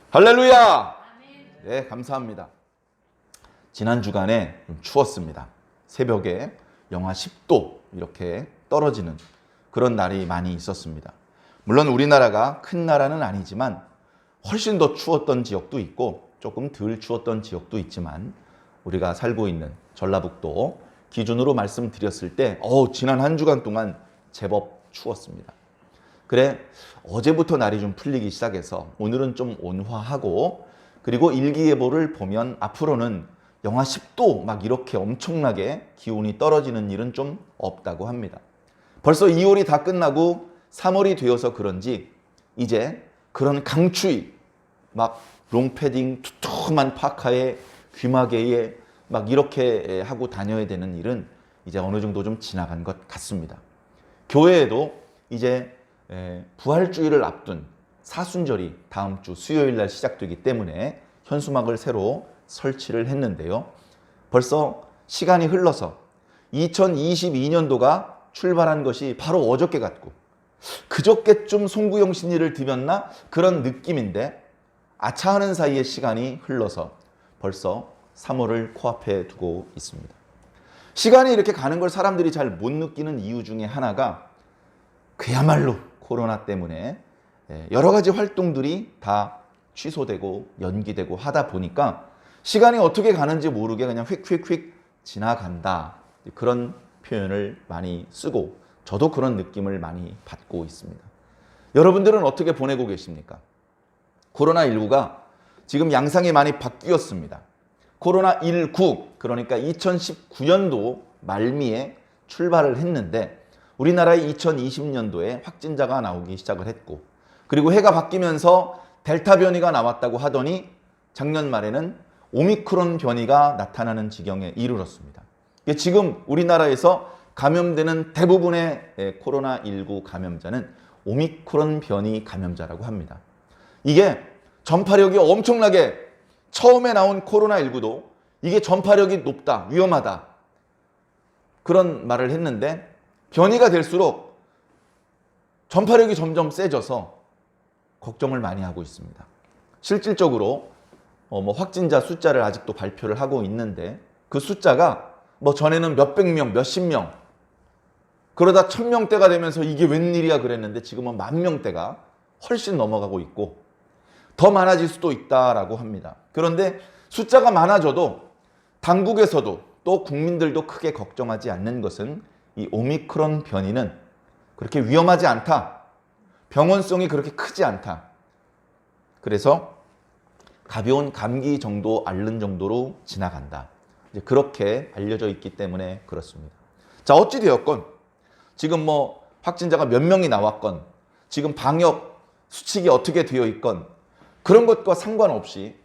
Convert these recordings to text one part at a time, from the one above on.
할렐루야! 네, 감사합니다. 지난 주간에 좀 추웠습니다. 새벽에 영하 10도 이렇게 떨어지는 그런 날이 많이 있었습니다. 물론 우리나라가 큰 나라는 아니지만 훨씬 더 추웠던 지역도 있고 조금 덜 추웠던 지역도 있지만 우리가 살고 있는 전라북도 기준으로 말씀드렸을 때 지난 한 주간 동안 제법 추웠습니다. 그래, 어제부터 날이 좀 풀리기 시작해서 오늘은 좀 온화하고, 그리고 일기예보를 보면 앞으로는 영하 10도 막 이렇게 엄청나게 기온이 떨어지는 일은 좀 없다고 합니다. 벌써 2월이 다 끝나고 3월이 되어서 그런지 이제 그런 강추위, 막 롱패딩 두툼한 파카에 귀마개에 막 이렇게 하고 다녀야 되는 일은 이제 어느 정도 좀 지나간 것 같습니다. 교회에도 이제 부활주일을 앞둔 사순절이 다음 주 수요일 날 시작되기 때문에 현수막을 새로 설치를 했는데요. 벌써 시간이 흘러서 2022년도가 출발한 것이 바로 어저께 같고 그저께쯤 송구영 신리를 드렸나 그런 느낌인데 아차하는 사이에 시간이 흘러서 벌써 3월을 코앞에 두고 있습니다. 시간이 이렇게 가는 걸 사람들이 잘 못 느끼는 이유 중에 하나가 그야말로 코로나 때문에 여러 가지 활동들이 다 취소되고 연기되고 하다 보니까 시간이 어떻게 가는지 모르게 그냥 휙휙휙 지나간다. 그런 표현을 많이 쓰고 저도 그런 느낌을 많이 받고 있습니다. 여러분들은 어떻게 보내고 계십니까? 코로나19가 지금 양상이 많이 바뀌었습니다. 코로나19, 그러니까 2019년도 말미에 출발을 했는데 우리나라의 2020년도에 확진자가 나오기 시작을 했고, 그리고 해가 바뀌면서 델타 변이가 나왔다고 하더니 작년 말에는 오미크론 변이가 나타나는 지경에 이르렀습니다. 지금 우리나라에서 감염되는 대부분의 코로나19 감염자는 오미크론 변이 감염자라고 합니다. 이게 전파력이 엄청나게, 처음에 나온 코로나19도 이게 전파력이 높다, 위험하다 그런 말을 했는데 변이가 될수록 전파력이 점점 세져서 걱정을 많이 하고 있습니다. 실질적으로 확진자 숫자를 아직도 발표를 하고 있는데 그 숫자가 전에는 몇백 명, 몇십 명, 그러다 1000명대가 되면서 이게 웬일이야 그랬는데 지금은 10,000명대가 훨씬 넘어가고 있고 더 많아질 수도 있다라고 합니다. 그런데 숫자가 많아져도 당국에서도 또 국민들도 크게 걱정하지 않는 것은 이 오미크론 변이는 그렇게 위험하지 않다. 병원성이 그렇게 크지 않다. 그래서 가벼운 감기 정도 앓는 정도로 지나간다. 이제 그렇게 알려져 있기 때문에 그렇습니다. 자, 어찌되었건 지금 확진자가 몇 명이 나왔건 지금 방역 수칙이 어떻게 되어 있건 그런 것과 상관없이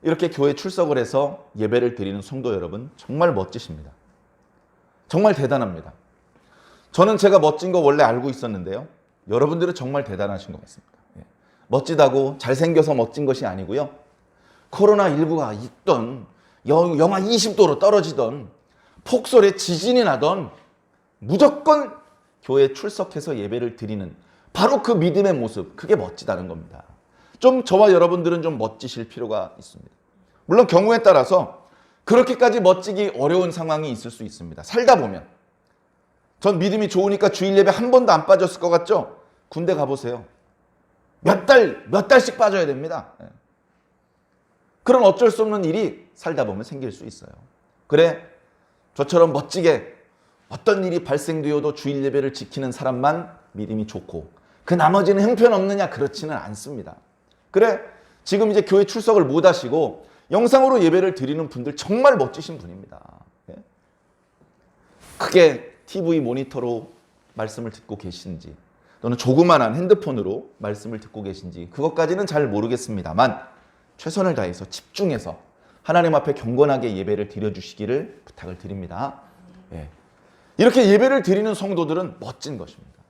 이렇게 교회 출석을 해서 예배를 드리는 성도 여러분 정말 멋지십니다. 정말 대단합니다. 저는 제가 멋진 거 원래 알고 있었는데요. 여러분들은 정말 대단하신 것 같습니다. 멋지다고 잘생겨서 멋진 것이 아니고요. 코로나19가 있던 영하 20도로 떨어지던 폭설에 지진이 나던 무조건 교회에 출석해서 예배를 드리는 바로 그 믿음의 모습, 그게 멋지다는 겁니다. 좀 저와 여러분들은 좀 멋지실 필요가 있습니다. 물론 경우에 따라서 그렇게까지 멋지기 어려운 상황이 있을 수 있습니다. 살다 보면. 전 믿음이 좋으니까 주일 예배 한 번도 안 빠졌을 것 같죠? 군대 가보세요. 몇 달씩 빠져야 됩니다. 그런 어쩔 수 없는 일이 살다 보면 생길 수 있어요. 그래, 저처럼 멋지게 어떤 일이 발생되어도 주일 예배를 지키는 사람만 믿음이 좋고 그 나머지는 형편없느냐? 그렇지는 않습니다. 그래, 지금 이제 교회 출석을 못 하시고 영상으로 예배를 드리는 분들 정말 멋지신 분입니다. 크게 TV 모니터로 말씀을 듣고 계신지 또는 조그만한 핸드폰으로 말씀을 듣고 계신지 그것까지는 잘 모르겠습니다만 최선을 다해서 집중해서 하나님 앞에 경건하게 예배를 드려주시기를 부탁을 드립니다. 이렇게 예배를 드리는 성도들은 멋진 것입니다.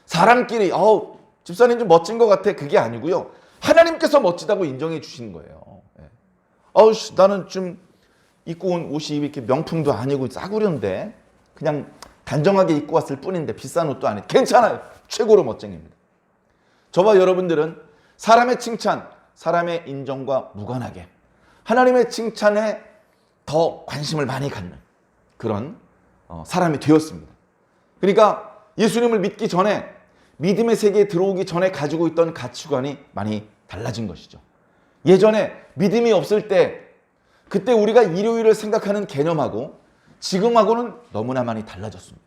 사람끼리 집사님 좀 멋진 것 같아, 그게 아니고요. 하나님께서 멋지다고 인정해 주시는 거예요. 나는 좀 입고 온 옷이 이렇게 명품도 아니고 싸구려인데 그냥 단정하게 입고 왔을 뿐인데 비싼 옷도 아니고 괜찮아요. 최고로 멋쟁입니다. 저와 여러분들은 사람의 칭찬, 사람의 인정과 무관하게 하나님의 칭찬에 더 관심을 많이 갖는 그런 사람이 되었습니다. 그러니까 예수님을 믿기 전에, 믿음의 세계에 들어오기 전에 가지고 있던 가치관이 많이 달라진 것이죠. 예전에 믿음이 없을 때, 그때 우리가 일요일을 생각하는 개념하고 지금하고는 너무나 많이 달라졌습니다.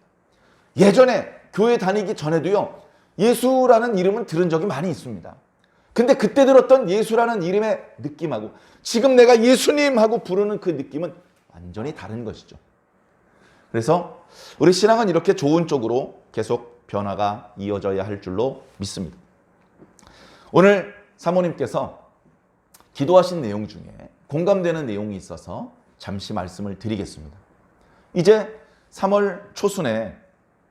예전에 교회 다니기 전에도요, 예수라는 이름은 들은 적이 많이 있습니다. 근데 그때 들었던 예수라는 이름의 느낌하고 지금 내가 예수님 하고 부르는 그 느낌은 완전히 다른 것이죠. 그래서 우리 신앙은 이렇게 좋은 쪽으로 계속 변화가 이어져야 할 줄로 믿습니다. 오늘 사모님께서 기도하신 내용 중에 공감되는 내용이 있어서 잠시 말씀을 드리겠습니다. 이제 3월 초순에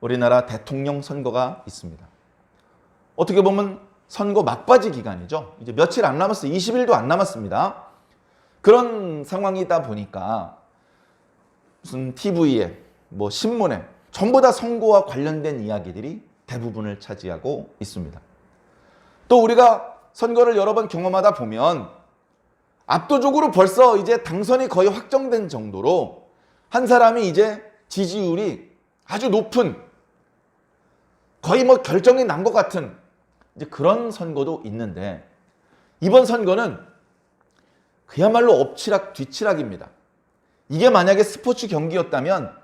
우리나라 대통령 선거가 있습니다. 어떻게 보면 선거 막바지 기간이죠. 이제 며칠 안 남았어요. 20일도 안 남았습니다. 그런 상황이다 보니까 무슨 TV에 신문에 전부 다 선거와 관련된 이야기들이 대부분을 차지하고 있습니다. 또 우리가 선거를 여러 번 경험하다 보면 압도적으로 벌써 이제 당선이 거의 확정된 정도로 한 사람이 이제 지지율이 아주 높은, 거의 결정이 난 것 같은 이제 그런 선거도 있는데, 이번 선거는 그야말로 엎치락 뒤치락입니다. 이게 만약에 스포츠 경기였다면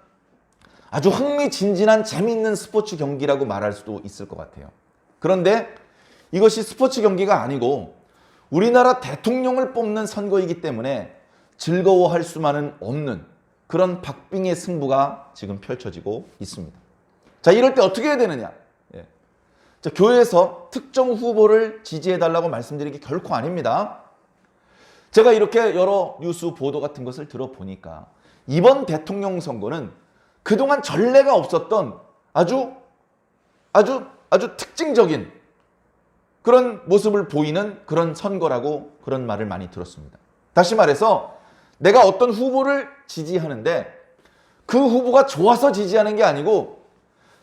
아주 흥미진진한 재미있는 스포츠 경기라고 말할 수도 있을 것 같아요. 그런데 이것이 스포츠 경기가 아니고 우리나라 대통령을 뽑는 선거이기 때문에 즐거워할 수만은 없는 그런 박빙의 승부가 지금 펼쳐지고 있습니다. 자, 이럴 때 어떻게 해야 되느냐? 자, 교회에서 특정 후보를 지지해달라고 말씀드리기 결코 아닙니다. 제가 이렇게 여러 뉴스 보도 같은 것을 들어보니까 이번 대통령 선거는 그동안 전례가 없었던 아주 특징적인 그런 모습을 보이는 그런 선거라고 그런 말을 많이 들었습니다. 다시 말해서 내가 어떤 후보를 지지하는데 그 후보가 좋아서 지지하는 게 아니고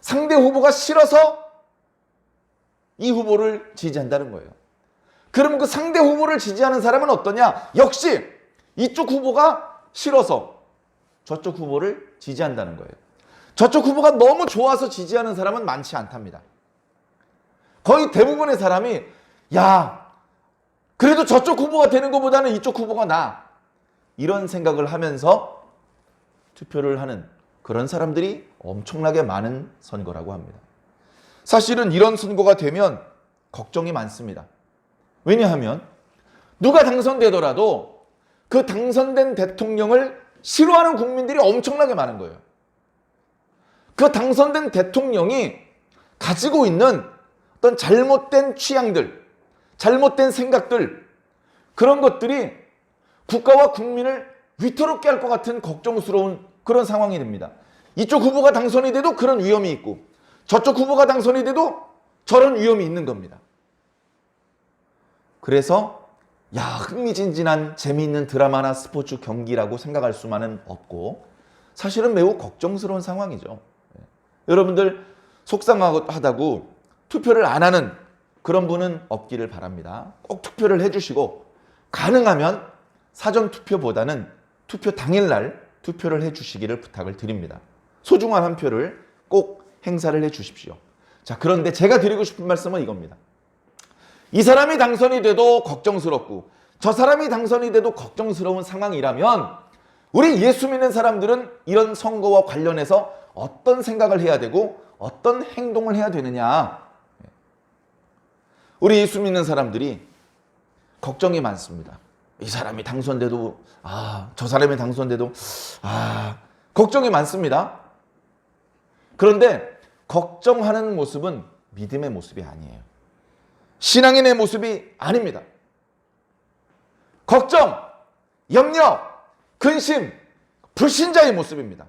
상대 후보가 싫어서 이 후보를 지지한다는 거예요. 그럼 그 상대 후보를 지지하는 사람은 어떠냐? 역시 이쪽 후보가 싫어서 저쪽 후보를 지지한다는 거예요. 저쪽 후보가 너무 좋아서 지지하는 사람은 많지 않답니다. 거의 대부분의 사람이 그래도 저쪽 후보가 되는 것보다는 이쪽 후보가 나아, 이런 생각을 하면서 투표를 하는 그런 사람들이 엄청나게 많은 선거라고 합니다. 사실은 이런 선거가 되면 걱정이 많습니다. 왜냐하면 누가 당선되더라도 그 당선된 대통령을 싫어하는 국민들이 엄청나게 많은 거예요. 그 당선된 대통령이 가지고 있는 어떤 잘못된 취향들, 잘못된 생각들, 그런 것들이 국가와 국민을 위태롭게 할 것 같은 걱정스러운 그런 상황이 됩니다. 이쪽 후보가 당선이 돼도 그런 위험이 있고 저쪽 후보가 당선이 돼도 저런 위험이 있는 겁니다. 그래서 흥미진진한 재미있는 드라마나 스포츠 경기라고 생각할 수만은 없고 사실은 매우 걱정스러운 상황이죠. 여러분들 속상하다고 투표를 안 하는 그런 분은 없기를 바랍니다. 꼭 투표를 해주시고 가능하면 사전 투표보다는 투표 당일날 투표를 해주시기를 부탁을 드립니다. 소중한 한 표를 꼭 행사를 해주십시오. 자, 그런데 제가 드리고 싶은 말씀은 이겁니다. 이 사람이 당선이 돼도 걱정스럽고 저 사람이 당선이 돼도 걱정스러운 상황이라면 우리 예수 믿는 사람들은 이런 선거와 관련해서 어떤 생각을 해야 되고 어떤 행동을 해야 되느냐. 우리 예수 믿는 사람들이 걱정이 많습니다. 이 사람이 당선돼도 저 사람이 당선돼도 걱정이 많습니다. 그런데 걱정하는 모습은 믿음의 모습이 아니에요. 신앙인의 모습이 아닙니다. 걱정, 염려, 근심, 불신자의 모습입니다.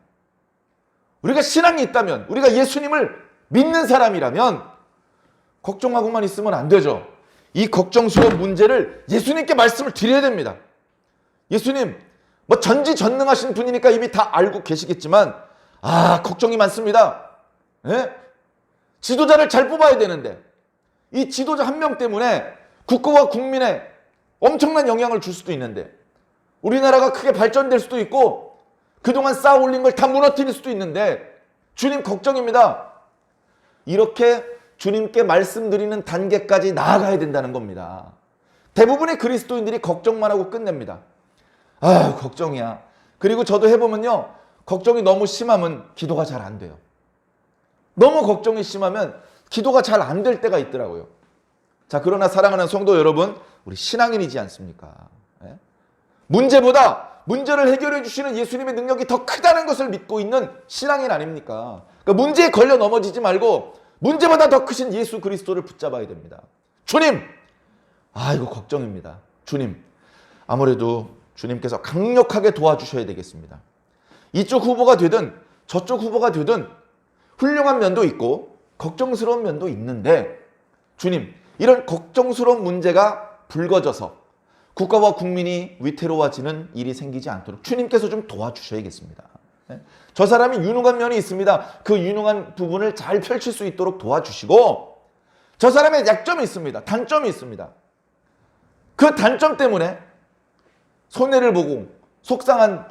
우리가 신앙이 있다면, 우리가 예수님을 믿는 사람이라면 걱정하고만 있으면 안 되죠. 이 걱정스러운 문제를 예수님께 말씀을 드려야 됩니다. 예수님, 전지전능하신 분이니까 이미 다 알고 계시겠지만 걱정이 많습니다. 지도자를 잘 뽑아야 되는데 이 지도자 한 명 때문에 국가와 국민의 엄청난 영향을 줄 수도 있는데, 우리나라가 크게 발전될 수도 있고 그동안 쌓아 올린 걸 다 무너뜨릴 수도 있는데, 주님 걱정입니다. 이렇게 주님께 말씀드리는 단계까지 나아가야 된다는 겁니다. 대부분의 그리스도인들이 걱정만 하고 끝냅니다. 아, 걱정이야. 그리고 저도 해보면요, 걱정이 너무 심하면 기도가 잘 안 돼요. 너무 걱정이 심하면 기도가 잘 안 될 때가 있더라고요. 자, 그러나 사랑하는 성도 여러분, 우리 신앙인이지 않습니까? 예? 문제를 해결해 주시는 예수님의 능력이 더 크다는 것을 믿고 있는 신앙인 아닙니까? 그러니까 문제에 걸려 넘어지지 말고 문제보다 더 크신 예수 그리스도를 붙잡아야 됩니다. 주님! 아, 이거 걱정입니다. 주님, 아무래도 주님께서 강력하게 도와주셔야 되겠습니다. 이쪽 후보가 되든 저쪽 후보가 되든 훌륭한 면도 있고 걱정스러운 면도 있는데, 주님, 이런 걱정스러운 문제가 불거져서 국가와 국민이 위태로워지는 일이 생기지 않도록 주님께서 좀 도와주셔야겠습니다. 저 사람이 유능한 면이 있습니다. 그 유능한 부분을 잘 펼칠 수 있도록 도와주시고, 저 사람의 약점이 있습니다. 단점이 있습니다. 그 단점 때문에 손해를 보고 속상한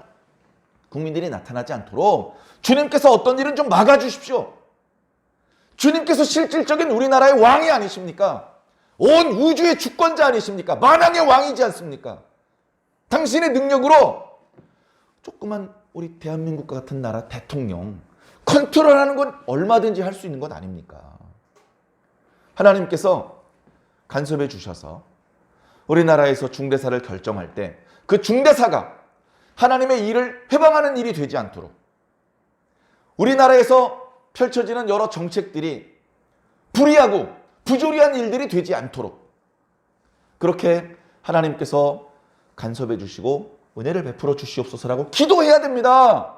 국민들이 나타나지 않도록 주님께서 어떤 일은 좀 막아주십시오. 주님께서 실질적인 우리나라의 왕이 아니십니까? 온 우주의 주권자 아니십니까? 만왕의 왕이지 않습니까? 당신의 능력으로 조그만 우리 대한민국과 같은 나라 대통령 컨트롤하는 건 얼마든지 할 수 있는 것 아닙니까? 하나님께서 간섭해 주셔서 우리나라에서 중대사를 결정할 때 그 중대사가 하나님의 일을 회방하는 일이 되지 않도록, 우리나라에서 펼쳐지는 여러 정책들이 불의하고 부조리한 일들이 되지 않도록 그렇게 하나님께서 간섭해 주시고 은혜를 베풀어 주시옵소서라고 기도해야 됩니다.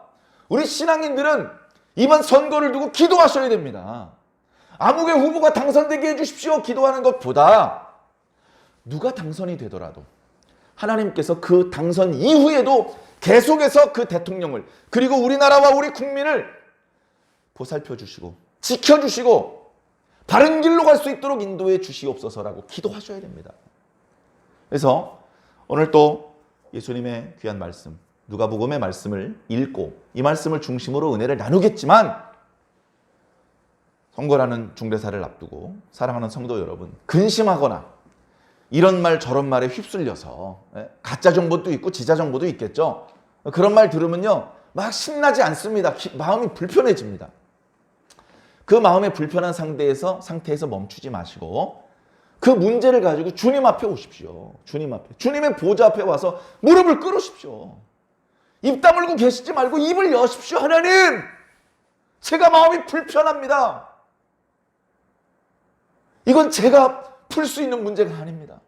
우리 신앙인들은 이번 선거를 두고 기도하셔야 됩니다. 아무개 후보가 당선되게 해주십시오 기도하는 것보다, 누가 당선이 되더라도 하나님께서 그 당선 이후에도 계속해서 그 대통령을, 그리고 우리나라와 우리 국민을 보살펴 주시고 지켜주시고 바른 길로 갈 수 있도록 인도해 주시옵소서라고 기도하셔야 됩니다. 그래서 오늘 또 예수님의 귀한 말씀, 누가복음의 말씀을 읽고 이 말씀을 중심으로 은혜를 나누겠지만, 선거라는 중대사를 앞두고 사랑하는 성도 여러분, 근심하거나 이런 말 저런 말에 휩쓸려서, 가짜 정보도 있고 지자 정보도 있겠죠. 그런 말 들으면요 막 신나지 않습니다. 마음이 불편해집니다. 그 마음의 불편한 상태에서 멈추지 마시고 그 문제를 가지고 주님 앞에 오십시오. 주님 앞에, 주님의 보좌 앞에 와서 무릎을 꿇으십시오. 입 다물고 계시지 말고 입을 여십시오. 하나님, 제가 마음이 불편합니다. 이건 제가 풀 수 있는 문제가 아닙니다.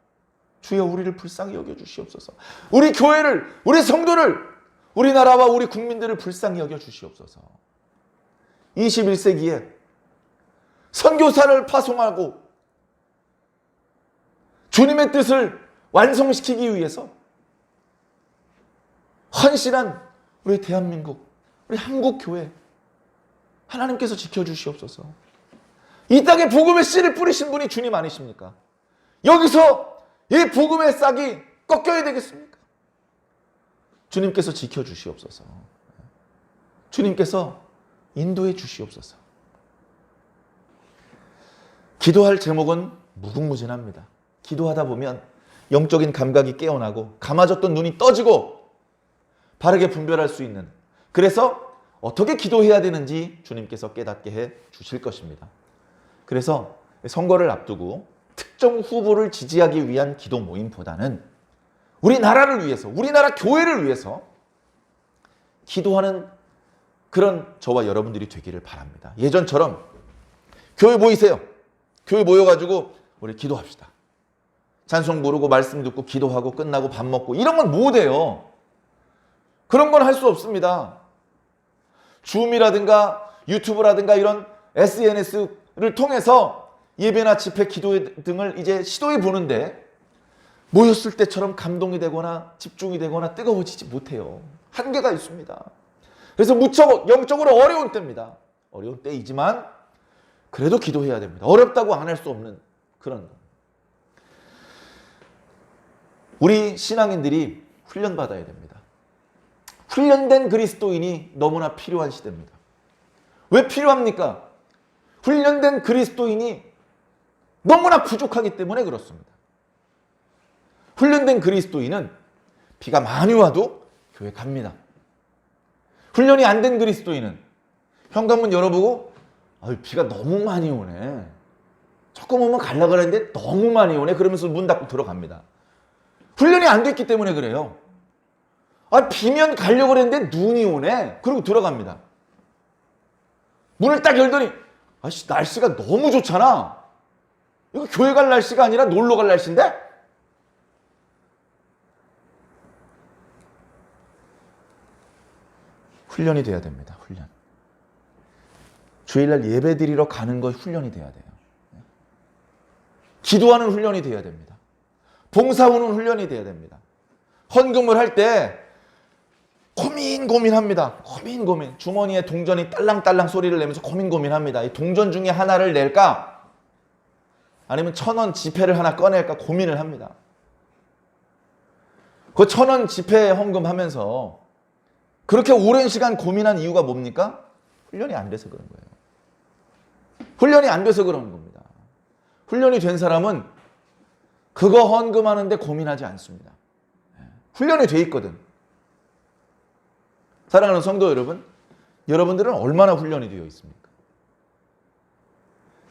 주여, 우리를 불쌍히 여겨주시옵소서. 우리 교회를, 우리 성도를, 우리나라와 우리 국민들을 불쌍히 여겨주시옵소서. 21세기에 선교사를 파송하고 주님의 뜻을 완성시키기 위해서 헌신한 우리 대한민국, 우리 한국교회, 하나님께서 지켜주시옵소서. 이 땅에 복음의 씨를 뿌리신 분이 주님 아니십니까? 여기서 이 복음의 싹이 꺾여야 되겠습니까? 주님께서 지켜주시옵소서. 주님께서 인도해 주시옵소서. 기도할 제목은 무궁무진합니다. 기도하다 보면 영적인 감각이 깨어나고 감아졌던 눈이 떠지고 바르게 분별할 수 있는, 그래서 어떻게 기도해야 되는지 주님께서 깨닫게 해 주실 것입니다. 그래서 선거를 앞두고 특정 후보를 지지하기 위한 기도 모임보다는 우리나라를 위해서, 우리나라 교회를 위해서 기도하는 그런 저와 여러분들이 되기를 바랍니다. 예전처럼 교회 모이세요. 교회 모여가지고 우리 기도합시다. 찬송 부르고 말씀 듣고 기도하고 끝나고 밥 먹고 이런 건 못해요. 그런 건 할 수 없습니다. 줌이라든가 유튜브라든가 이런 SNS를 통해서 예배나 집회, 기도 등을 이제 시도해 보는데 모였을 때처럼 감동이 되거나 집중이 되거나 뜨거워지지 못해요. 한계가 있습니다. 그래서 무척 영적으로 어려운 때입니다. 어려운 때이지만 그래도 기도해야 됩니다. 어렵다고 안 할 수 없는 그런 거. 우리 신앙인들이 훈련받아야 됩니다. 훈련된 그리스도인이 너무나 필요한 시대입니다. 왜 필요합니까? 훈련된 그리스도인이 너무나 부족하기 때문에 그렇습니다. 훈련된 그리스도인은 비가 많이 와도 교회 갑니다. 훈련이 안 된 그리스도인은 현관문 열어보고 비가 너무 많이 오네. 조금 오면 가려고 그랬는데 너무 많이 오네. 그러면서 문 닫고 들어갑니다. 훈련이 안 됐기 때문에 그래요. 비면 가려고 그랬는데 눈이 오네. 그리고 들어갑니다. 문을 딱 열더니 날씨가 너무 좋잖아. 이거 교회 갈 날씨가 아니라 놀러 갈 날씨인데? 훈련이 돼야 됩니다. 훈련. 주일날 예배 드리러 가는 거 훈련이 돼야 돼요. 기도하는 훈련이 돼야 됩니다. 봉사하는 훈련이 돼야 됩니다. 헌금을 할 때 고민합니다. 고민. 주머니에 동전이 딸랑딸랑 소리를 내면서 고민합니다. 이 동전 중에 하나를 낼까? 아니면 1,000원 지폐를 하나 꺼낼까? 고민을 합니다. 그 1,000원 지폐 헌금하면서 그렇게 오랜 시간 고민한 이유가 뭡니까? 훈련이 안 돼서 그런 거예요. 훈련이 안 돼서 그런 겁니다. 훈련이 된 사람은 그거 헌금하는데 고민하지 않습니다. 훈련이 돼 있거든. 사랑하는 성도 여러분, 여러분들은 얼마나 훈련이 되어 있습니까?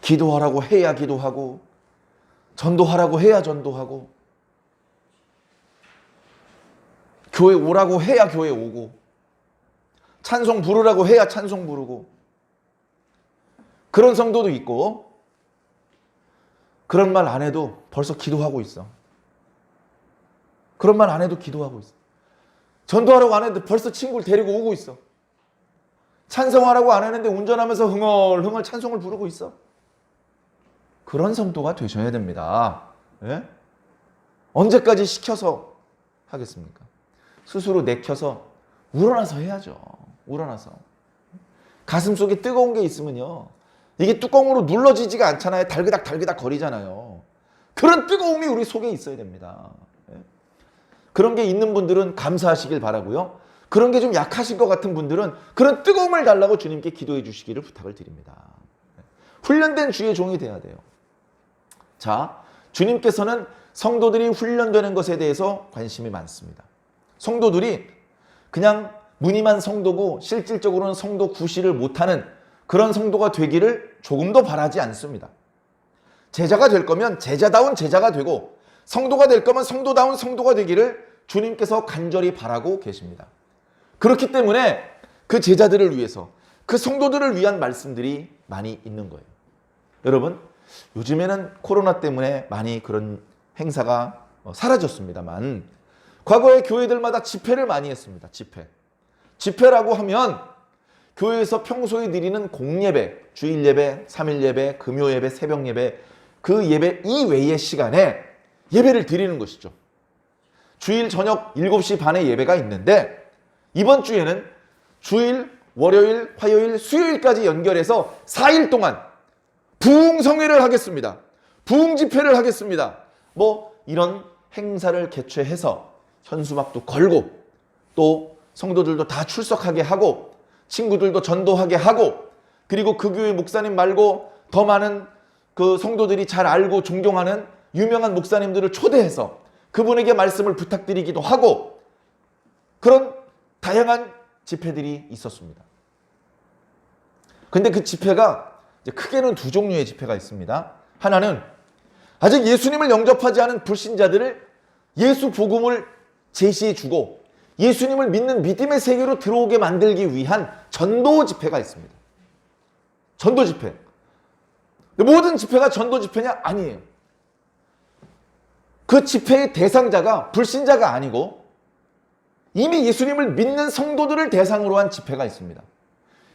기도하라고 해야 기도하고, 전도하라고 해야 전도하고, 교회 오라고 해야 교회 오고, 찬송 부르라고 해야 찬송 부르고, 그런 성도도 있고, 그런 말 안 해도 벌써 기도하고 있어. 그런 말 안 해도 기도하고 있어. 전도하라고 안 했는데 벌써 친구를 데리고 오고 있어. 찬송하라고 안 했는데 운전하면서 흥얼흥얼 찬송을 부르고 있어. 그런 성도가 되셔야 됩니다. 예? 언제까지 시켜서 하겠습니까? 스스로 내켜서 우러나서 해야죠. 우러나서. 가슴 속에 뜨거운 게 있으면요. 이게 뚜껑으로 눌러지지가 않잖아요. 달그닥 거리잖아요. 그런 뜨거움이 우리 속에 있어야 됩니다. 그런 게 있는 분들은 감사하시길 바라고요. 그런 게 좀 약하신 것 같은 분들은 그런 뜨거움을 달라고 주님께 기도해 주시기를 부탁을 드립니다. 훈련된 주의 종이 돼야 돼요. 자, 주님께서는 성도들이 훈련되는 것에 대해서 관심이 많습니다. 성도들이 그냥 무늬만 성도고 실질적으로는 성도 구실을 못하는 그런 성도가 되기를 조금도 바라지 않습니다. 제자가 될 거면 제자다운 제자가 되고 성도가 될 거면 성도다운 성도가 되기를 주님께서 간절히 바라고 계십니다. 그렇기 때문에 그 제자들을 위해서 그 성도들을 위한 말씀들이 많이 있는 거예요. 여러분, 요즘에는 코로나 때문에 많이 그런 행사가 사라졌습니다만 과거에 교회들마다 집회를 많이 했습니다. 집회라고 하면 교회에서 평소에 드리는 공예배, 주일예배, 3일예배, 금요예배, 새벽예배, 그 예배 이외의 시간에 예배를 드리는 것이죠. 주일 저녁 7시 반에 예배가 있는데 이번 주에는 주일, 월요일, 화요일, 수요일까지 연결해서 4일 동안 부흥성회를 하겠습니다. 부흥집회를 하겠습니다. 이런 행사를 개최해서 현수막도 걸고 또 성도들도 다 출석하게 하고 친구들도 전도하게 하고 그리고 그 교회 목사님 말고 더 많은 그 성도들이 잘 알고 존경하는 유명한 목사님들을 초대해서 그분에게 말씀을 부탁드리기도 하고 그런 다양한 집회들이 있었습니다. 근데 그 집회가 크게는 두 종류의 집회가 있습니다. 하나는 아직 예수님을 영접하지 않은 불신자들을 예수 복음을 제시해 주고 예수님을 믿는 믿음의 세계로 들어오게 만들기 위한 전도 집회가 있습니다. 전도 집회. 모든 집회가 전도 집회냐? 아니에요. 그 집회의 대상자가 불신자가 아니고 이미 예수님을 믿는 성도들을 대상으로 한 집회가 있습니다.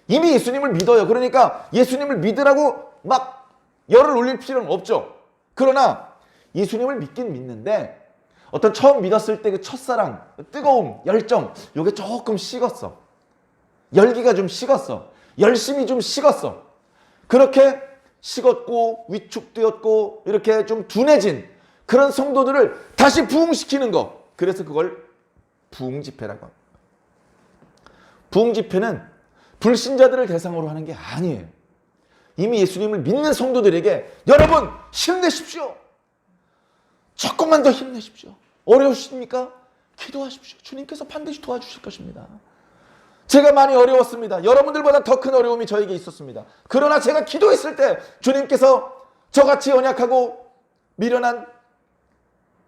이미 예수님을 믿어요. 그러니까 예수님을 믿으라고 막 열을 올릴 필요는 없죠. 그러나 예수님을 믿긴 믿는데 어떤 처음 믿었을 때 그 첫사랑, 뜨거움, 열정 이게 조금 식었어. 열기가 좀 식었어. 열심이 좀 식었어. 그렇게 식었고 위축되었고 이렇게 좀 둔해진 그런 성도들을 다시 부흥시키는 거. 그래서 그걸 부흥집회라고 합니다. 부흥집회는 불신자들을 대상으로 하는 게 아니에요. 이미 예수님을 믿는 성도들에게 여러분 힘내십시오. 조금만 더 힘내십시오. 어려우십니까? 기도하십시오. 주님께서 반드시 도와주실 것입니다. 제가 많이 어려웠습니다. 여러분들보다 더 큰 어려움이 저에게 있었습니다. 그러나 제가 기도했을 때 주님께서 저같이 연약하고 미련한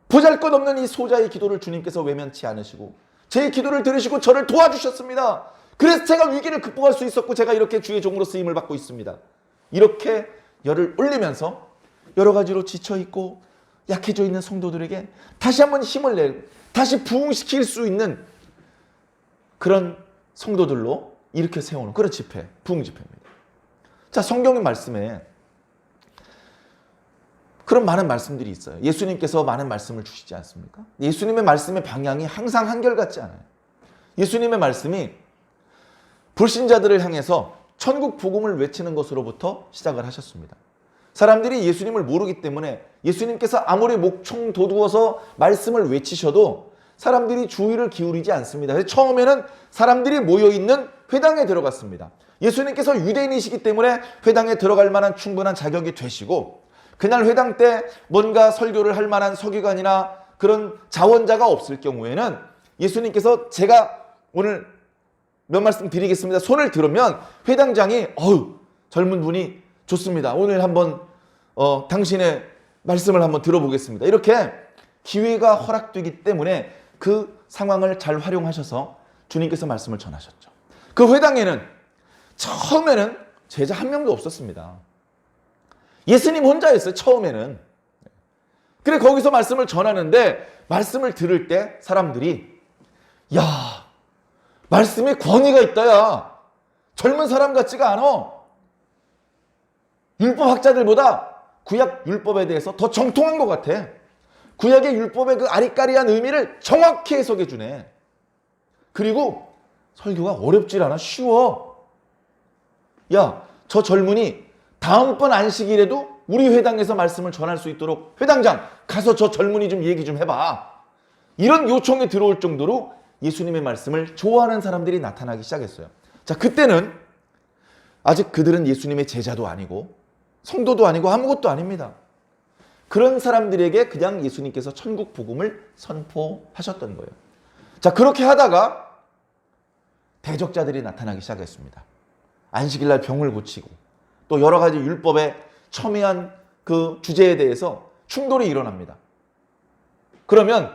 보잘것없는 이 소자의 기도를 주님께서 외면치 않으시고 제 기도를 들으시고 저를 도와주셨습니다. 그래서 제가 위기를 극복할 수 있었고 제가 이렇게 주의 종으로 쓰임을 받고 있습니다. 이렇게 열을 올리면서 여러 가지로 지쳐있고 약해져 있는 성도들에게 다시 한번 힘을 내고 다시 부흥시킬 수 있는 그런 성도들로 이렇게 세우는 그런 집회, 부흥집회입니다. 자, 성경의 말씀에 그런 많은 말씀들이 있어요. 예수님께서 많은 말씀을 주시지 않습니까? 예수님의 말씀의 방향이 항상 한결같지 않아요. 예수님의 말씀이 불신자들을 향해서 천국 복음을 외치는 것으로부터 시작을 하셨습니다. 사람들이 예수님을 모르기 때문에 예수님께서 아무리 목청 돋우어서 말씀을 외치셔도 사람들이 주의를 기울이지 않습니다. 그래서 처음에는 사람들이 모여있는 회당에 들어갔습니다. 예수님께서 유대인이시기 때문에 회당에 들어갈 만한 충분한 자격이 되시고 그날 회당 때 뭔가 설교를 할 만한 서기관이나 그런 자원자가 없을 경우에는 예수님께서 제가 오늘 몇 말씀 드리겠습니다. 손을 들으면 회당장이 젊은 분이 좋습니다. 오늘 한번 당신의 말씀을 한번 들어보겠습니다. 이렇게 기회가 허락되기 때문에 그 상황을 잘 활용하셔서 주님께서 말씀을 전하셨죠. 그 회당에는 처음에는 제자 한 명도 없었습니다. 예수님 혼자였어요. 처음에는. 그래 거기서 말씀을 전하는데 말씀을 들을 때 사람들이 야 말씀에 권위가 있다. 야 젊은 사람 같지가 않아. 율법학자들보다 구약 율법에 대해서 더 정통한 것 같아. 구약의 율법의 그 아리까리한 의미를 정확히 해석해 주네. 그리고 설교가 어렵질 않아. 쉬워. 야, 저 젊은이 다음번 안식일에도 우리 회당에서 말씀을 전할 수 있도록 회당장 가서 저 젊은이 좀 얘기 좀 해봐. 이런 요청이 들어올 정도로 예수님의 말씀을 좋아하는 사람들이 나타나기 시작했어요. 자, 그때는 아직 그들은 예수님의 제자도 아니고 성도도 아니고 아무것도 아닙니다. 그런 사람들에게 그냥 예수님께서 천국 복음을 선포하셨던 거예요. 자, 그렇게 하다가 대적자들이 나타나기 시작했습니다. 안식일날 병을 고치고 또 여러 가지 율법에 첨예한 그 주제에 대해서 충돌이 일어납니다. 그러면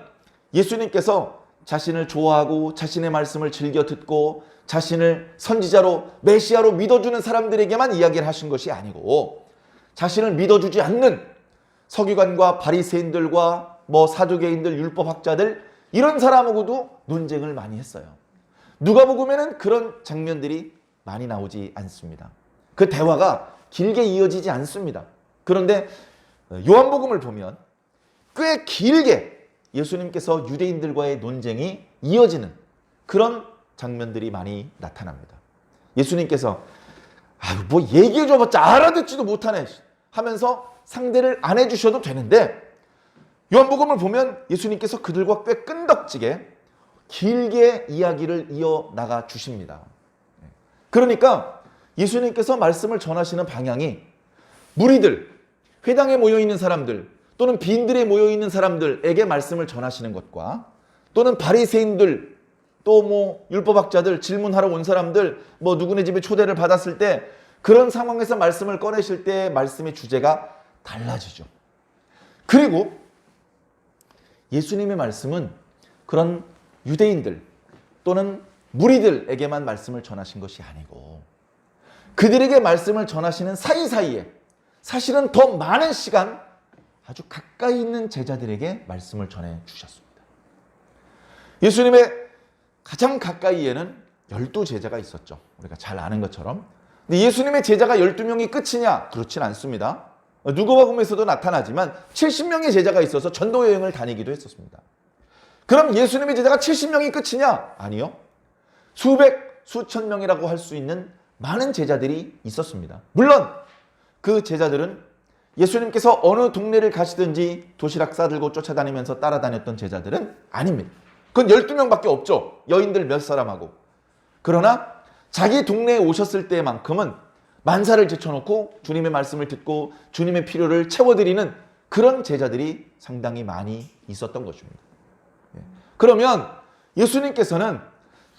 예수님께서 자신을 좋아하고 자신의 말씀을 즐겨 듣고 자신을 선지자로 메시아로 믿어주는 사람들에게만 이야기를 하신 것이 아니고 자신을 믿어주지 않는 서기관과 바리새인들과 사두개인들, 율법학자들 이런 사람하고도 논쟁을 많이 했어요. 누가복음에는 그런 장면들이 많이 나오지 않습니다. 그 대화가 길게 이어지지 않습니다. 그런데 요한복음을 보면 꽤 길게 예수님께서 유대인들과의 논쟁이 이어지는 그런 장면들이 많이 나타납니다. 예수님께서 얘기해줘봤자 알아듣지도 못하네 하면서 상대를 안 해주셔도 되는데 요한복음을 보면 예수님께서 그들과 꽤 끈덕지게 길게 이야기를 이어나가 주십니다. 그러니까 예수님께서 말씀을 전하시는 방향이 무리들, 회당에 모여있는 사람들 또는 빈들에 모여있는 사람들에게 말씀을 전하시는 것과 또는 바리새인들 또 율법학자들 질문하러 온 사람들 누구네 집에 초대를 받았을 때 그런 상황에서 말씀을 꺼내실 때 말씀의 주제가 달라지죠. 그리고 예수님의 말씀은 그런 유대인들 또는 무리들에게만 말씀을 전하신 것이 아니고 그들에게 말씀을 전하시는 사이사이에 사실은 더 많은 시간 아주 가까이 있는 제자들에게 말씀을 전해 주셨습니다. 예수님의 가장 가까이에는 12제자가 있었죠. 우리가 잘 아는 것처럼. 근데 예수님의 제자가 12명이 끝이냐? 그렇진 않습니다. 누가복음에서도 나타나지만 70명의 제자가 있어서 전도 여행을 다니기도 했었습니다. 그럼 예수님의 제자가 70명이 끝이냐? 아니요. 수백, 수천 명이라고 할 수 있는 많은 제자들이 있었습니다. 물론 그 제자들은 예수님께서 어느 동네를 가시든지 도시락 싸들고 쫓아다니면서 따라다녔던 제자들은 아닙니다. 그건 12명밖에 없죠. 여인들 몇 사람하고. 그러나 자기 동네에 오셨을 때만큼은 만사를 제쳐놓고 주님의 말씀을 듣고 주님의 필요를 채워드리는 그런 제자들이 상당히 많이 있었던 것입니다. 그러면 예수님께서는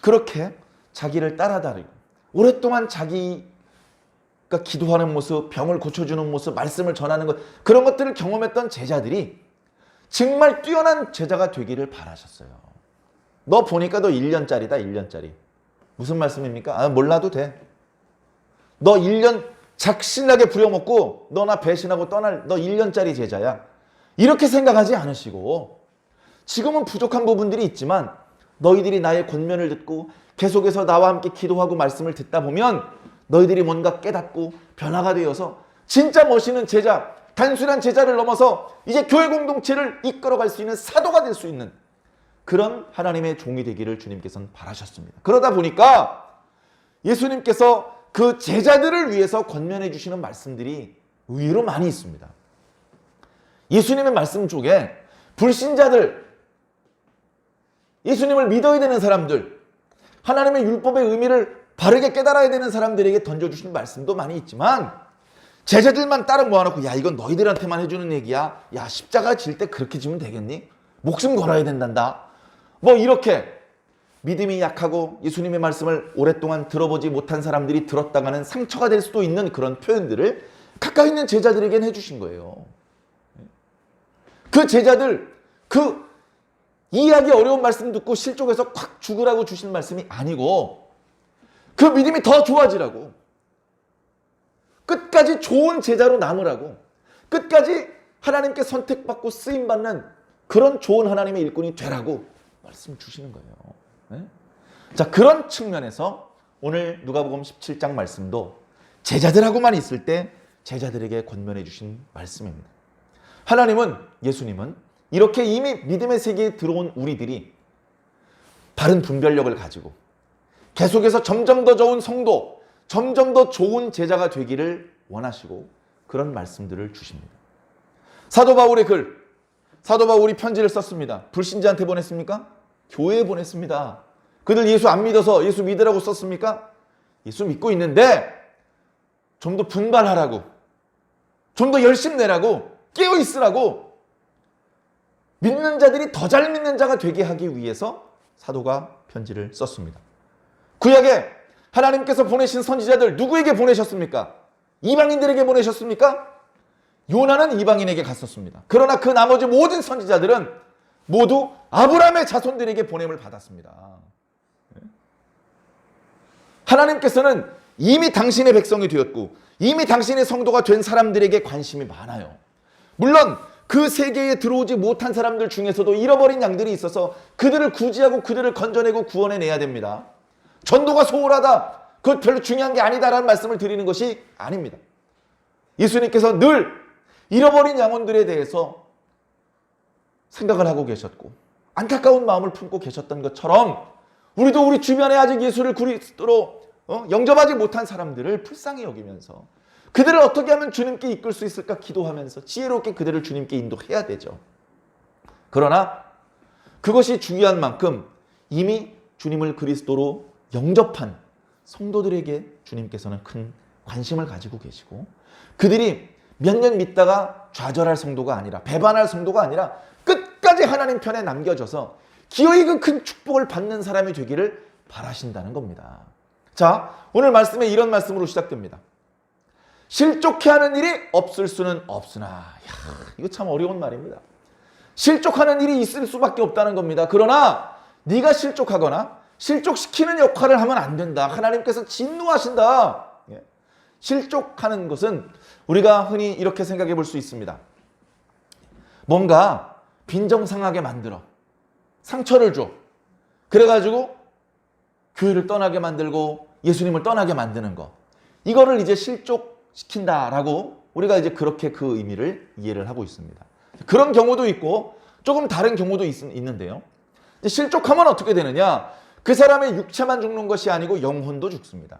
그렇게 자기를 따라다니고 오랫동안 자기가 기도하는 모습, 병을 고쳐주는 모습, 말씀을 전하는 것, 그런 것들을 경험했던 제자들이 정말 뛰어난 제자가 되기를 바라셨어요. 너 보니까 너 1년짜리다, 1년짜리. 무슨 말씀입니까? 몰라도 돼. 너 1년 작신나게 부려먹고 너나 배신하고 떠날 너 1년짜리 제자야. 이렇게 생각하지 않으시고 지금은 부족한 부분들이 있지만 너희들이 나의 권면을 듣고 계속해서 나와 함께 기도하고 말씀을 듣다 보면 너희들이 뭔가 깨닫고 변화가 되어서 진짜 멋있는 제자, 단순한 제자를 넘어서 이제 교회 공동체를 이끌어갈 수 있는 사도가 될 수 있는 그런 하나님의 종이 되기를 주님께서는 바라셨습니다. 그러다 보니까 예수님께서 그 제자들을 위해서 권면해 주시는 말씀들이 의외로 많이 있습니다. 예수님의 말씀 쪽에 불신자들, 예수님을 믿어야 되는 사람들, 하나님의 율법의 의미를 바르게 깨달아야 되는 사람들에게 던져주시는 말씀도 많이 있지만 제자들만 따로 모아놓고 야 이건 너희들한테만 해주는 얘기야. 야 십자가 질 때 그렇게 지면 되겠니? 목숨 걸어야 된단다. 뭐 이렇게 믿음이 약하고 예수님의 말씀을 오랫동안 들어보지 못한 사람들이 들었다가는 상처가 될 수도 있는 그런 표현들을 가까이 있는 제자들에게는 해주신 거예요. 그 제자들 그 이해하기 어려운 말씀 듣고 실족해서 콱 죽으라고 주신 말씀이 아니고 그 믿음이 더 좋아지라고 끝까지 좋은 제자로 남으라고 끝까지 하나님께 선택받고 쓰임받는 그런 좋은 하나님의 일꾼이 되라고 말씀 주시는 거예요. 네? 자, 그런 측면에서 오늘 누가복음 17장 말씀도 제자들하고만 있을 때 제자들에게 권면해 주신 말씀입니다. 하나님은, 예수님은 이렇게 이미 믿음의 세계에 들어온 우리들이 바른 분별력을 가지고 계속해서 점점 더 좋은 성도, 점점 더 좋은 제자가 되기를 원하시고 그런 말씀들을 주십니다. 사도 바울의 글, 사도 바울이 편지를 썼습니다. 불신자한테 보냈습니까? 교회에 보냈습니다. 그들 예수 안 믿어서 예수 믿으라고 썼습니까? 예수 믿고 있는데 좀 더 분발하라고, 좀 더 열심 내라고, 깨어 있으라고 믿는 자들이 더 잘 믿는 자가 되게 하기 위해서 사도가 편지를 썼습니다. 구약에 하나님께서 보내신 선지자들 누구에게 보내셨습니까? 이방인들에게 보내셨습니까? 요나는 이방인에게 갔었습니다. 그러나 그 나머지 모든 선지자들은 모두 아브라함의 자손들에게 보냄을 받았습니다. 하나님께서는 이미 당신의 백성이 되었고 이미 당신의 성도가 된 사람들에게 관심이 많아요. 물론 그 세계에 들어오지 못한 사람들 중에서도 잃어버린 양들이 있어서 그들을 구제하고 그들을 건져내고 구원해내야 됩니다. 전도가 소홀하다, 그것 별로 중요한 게 아니다라는 말씀을 드리는 것이 아닙니다. 예수님께서 늘 잃어버린 영혼들에 대해서 생각을 하고 계셨고 안타까운 마음을 품고 계셨던 것처럼 우리도 우리 주변에 아직 예수를 그리스도로 영접하지 못한 사람들을 불쌍히 여기면서 그들을 어떻게 하면 주님께 이끌 수 있을까 기도하면서 지혜롭게 그들을 주님께 인도해야 되죠. 그러나 그것이 중요한 만큼 이미 주님을 그리스도로 영접한 성도들에게 주님께서는 큰 관심을 가지고 계시고 그들이 몇 년 믿다가 좌절할 성도가 아니라 배반할 성도가 아니라 끝까지 하나님 편에 남겨져서 기어이 그 큰 축복을 받는 사람이 되기를 바라신다는 겁니다. 자, 오늘 말씀에 이런 말씀으로 시작됩니다. 실족해하는 일이 없을 수는 없으나, 이거 참 어려운 말입니다. 실족하는 일이 있을 수밖에 없다는 겁니다. 그러나 네가 실족하거나 실족시키는 역할을 하면 안 된다. 하나님께서 진노하신다. 실족하는 것은 우리가 흔히 이렇게 생각해 볼 수 있습니다. 뭔가 빈정상하게 만들어 상처를 줘. 그래가지고 교회를 떠나게 만들고 예수님을 떠나게 만드는 것. 이거를 이제 실족시킨다라고 우리가 이제 그렇게 그 의미를 이해를 하고 있습니다. 그런 경우도 있고 조금 다른 경우도 있는데요. 실족하면 어떻게 되느냐? 그 사람의 육체만 죽는 것이 아니고 영혼도 죽습니다.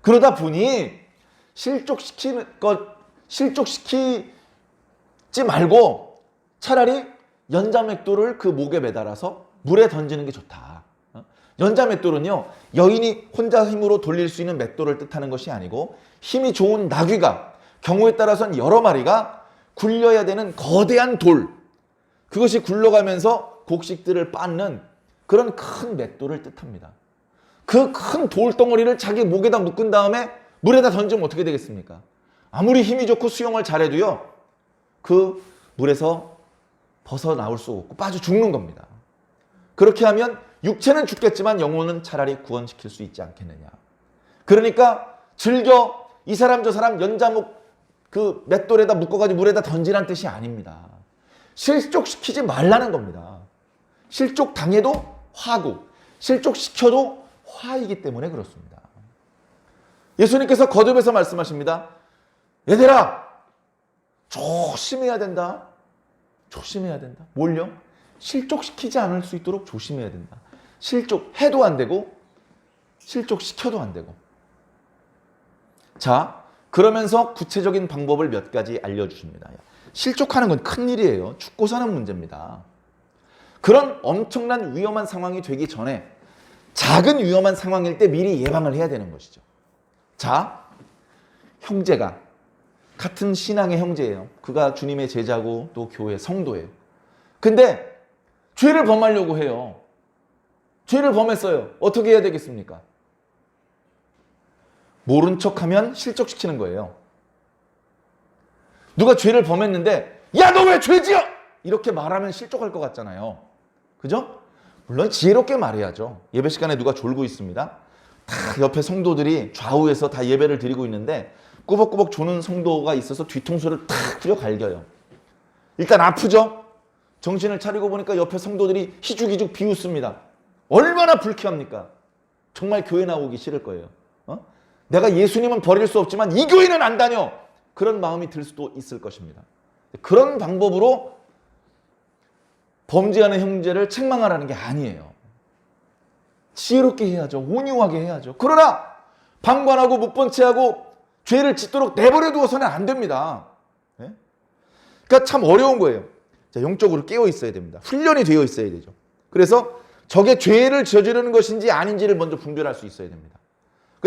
그러다 보니 실족시키는 것, 실족시키는 말고 차라리 연자맷돌을 그 목에 매달아서 물에 던지는 게 좋다. 연자맷돌은요, 여인이 혼자 힘으로 돌릴 수 있는 맷돌을 뜻하는 것이 아니고 힘이 좋은 나귀가, 경우에 따라서는 여러 마리가 굴려야 되는 거대한 돌, 그것이 굴러가면서 곡식들을 빻는 그런 큰 맷돌을 뜻합니다. 그 큰 돌덩어리를 자기 목에다 묶은 다음에 물에다 던지면 어떻게 되겠습니까? 아무리 힘이 좋고 수영을 잘해도요, 그 물에서 벗어나올 수 없고 빠져 죽는 겁니다. 그렇게 하면 육체는 죽겠지만 영혼은 차라리 구원시킬 수 있지 않겠느냐. 그러니까 즐겨 이 사람 저 사람 연자목 그 맷돌에다 묶어가지고 물에다 던지라는 뜻이 아닙니다. 실족시키지 말라는 겁니다. 실족당해도 화고, 실족시켜도 화이기 때문에 그렇습니다. 예수님께서 거듭해서 말씀하십니다. 얘들아, 조심해야 된다. 조심해야 된다. 뭘요? 실족시키지 않을 수 있도록 조심해야 된다. 실족해도 안 되고 실족시켜도 안 되고. 자, 그러면서 구체적인 방법을 몇 가지 알려주십니다. 실족하는 건 큰일이에요. 죽고 사는 문제입니다. 그런 엄청난 위험한 상황이 되기 전에 작은 위험한 상황일 때 미리 예방을 해야 되는 것이죠. 자, 형제가 같은 신앙의 형제예요. 그가 주님의 제자고 또 교회 성도예요. 근데 죄를 범하려고 해요. 죄를 범했어요. 어떻게 해야 되겠습니까? 모른 척하면 실족시키는 거예요. 누가 죄를 범했는데 야, 너 왜 죄지어? 이렇게 말하면 실족할 것 같잖아요. 그죠? 물론 지혜롭게 말해야죠. 예배 시간에 누가 졸고 있습니다. 다 옆에 성도들이 좌우에서 다 예배를 드리고 있는데 꾸벅꾸벅 조는 성도가 있어서 뒤통수를 탁 후려 갈겨요. 일단 아프죠? 정신을 차리고 보니까 옆에 성도들이 희죽희죽 비웃습니다. 얼마나 불쾌합니까? 정말 교회 나오기 싫을 거예요. 내가 예수님은 버릴 수 없지만 이 교회는 안 다녀. 그런 마음이 들 수도 있을 것입니다. 그런 방법으로 범죄하는 형제를 책망하라는 게 아니에요. 지혜롭게 해야죠. 온유하게 해야죠. 그러나 방관하고 못 본 채하고 죄를 짓도록 내버려 두어서는 안 됩니다. 그러니까 참 어려운 거예요. 자, 영적으로 깨어 있어야 됩니다. 훈련이 되어 있어야 되죠. 그래서 저게 죄를 저지르는 것인지 아닌지를 먼저 분별할 수 있어야 됩니다.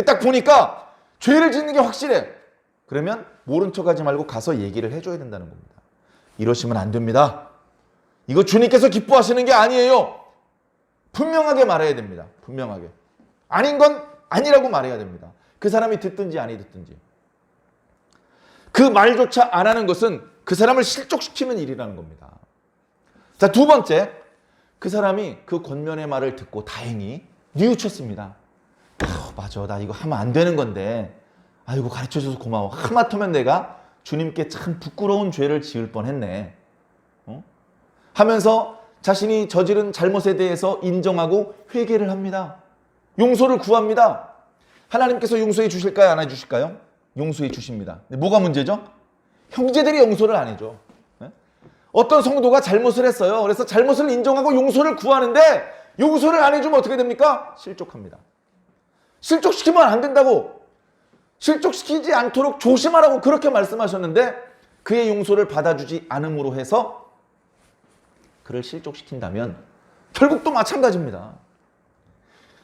딱 보니까 죄를 짓는 게 확실해. 그러면 모른 척하지 말고 가서 얘기를 해줘야 된다는 겁니다. 이러시면 안 됩니다. 이거 주님께서 기뻐하시는 게 아니에요. 분명하게 말해야 됩니다. 분명하게. 아닌 건 아니라고 말해야 됩니다. 그 사람이 듣든지 아니 듣든지. 그 말조차 안 하는 것은 그 사람을 실족시키는 일이라는 겁니다. 자, 두 번째. 그 사람이 그 권면의 말을 듣고 다행히 뉘우쳤습니다. 맞아, 나 이거 하면 안 되는 건데 아이고 가르쳐줘서 고마워. 하마터면 내가 주님께 참 부끄러운 죄를 지을 뻔했네 하면서 자신이 저지른 잘못에 대해서 인정하고 회개를 합니다. 용서를 구합니다. 하나님께서 용서해 주실까요? 안 해주실까요? 용서해 주십니다. 근데 뭐가 문제죠? 형제들이 용서를 안 해줘. 어떤 성도가 잘못을 했어요. 그래서 잘못을 인정하고 용서를 구하는데 용서를 안 해주면 어떻게 됩니까? 실족합니다. 실족시키면 안 된다고, 실족시키지 않도록 조심하라고 그렇게 말씀하셨는데 그의 용서를 받아주지 않음으로 해서 그를 실족시킨다면 결국 또 마찬가지입니다.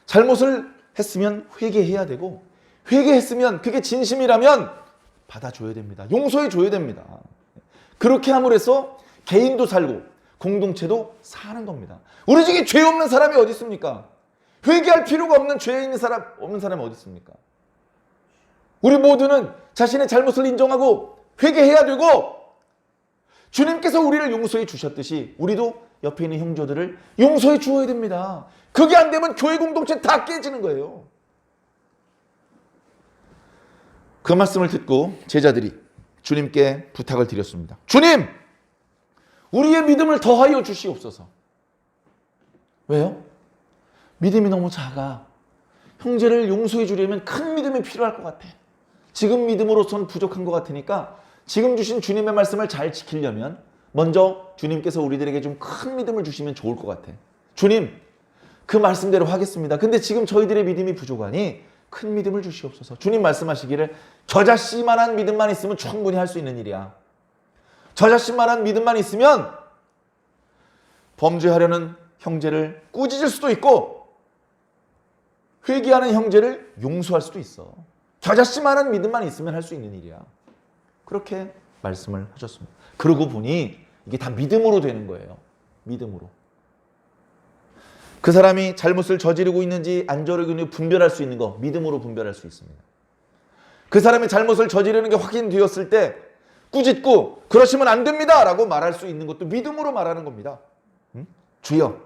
잘못을 했으면 회개해야 되고 회개했으면 그게 진심이라면 받아줘야 됩니다. 용서해 줘야 됩니다. 그렇게 함으로 해서 개인도 살고 공동체도 사는 겁니다. 우리 중에 죄 없는 사람이 어디 있습니까? 회개할 필요가 없는 죄 있는 사람, 없는 사람이 어디 있습니까? 우리 모두는 자신의 잘못을 인정하고 회개해야 되고 주님께서 우리를 용서해 주셨듯이 우리도 옆에 있는 형제들을 용서해 주어야 됩니다. 그게 안 되면 교회 공동체 다 깨지는 거예요. 그 말씀을 듣고 제자들이 주님께 부탁을 드렸습니다. 주님! 우리의 믿음을 더하여 주시옵소서. 왜요? 믿음이 너무 작아. 형제를 용서해 주려면 큰 믿음이 필요할 것 같아. 지금 믿음으로서는 부족한 것 같으니까 지금 주신 주님의 말씀을 잘 지키려면 먼저 주님께서 우리들에게 좀 큰 믿음을 주시면 좋을 것 같아. 주님, 그 말씀대로 하겠습니다. 근데 지금 저희들의 믿음이 부족하니 큰 믿음을 주시옵소서. 주님 말씀하시기를 겨자씨만한 믿음만 있으면 충분히 할 수 있는 일이야. 저 자신만한 믿음만 있으면 범죄하려는 형제를 꾸짖을 수도 있고 회개하는 형제를 용서할 수도 있어. 저 자신만한 믿음만 있으면 할 수 있는 일이야. 그렇게 말씀을 하셨습니다. 그러고 보니 이게 다 믿음으로 되는 거예요. 믿음으로. 그 사람이 잘못을 저지르고 있는지 안 저지르고 있는지 분별할 수 있는 거 믿음으로 분별할 수 있습니다. 그 사람이 잘못을 저지르는 게 확인되었을 때 꾸짖고 그러시면 안 됩니다 라고 말할 수 있는 것도 믿음으로 말하는 겁니다. 주여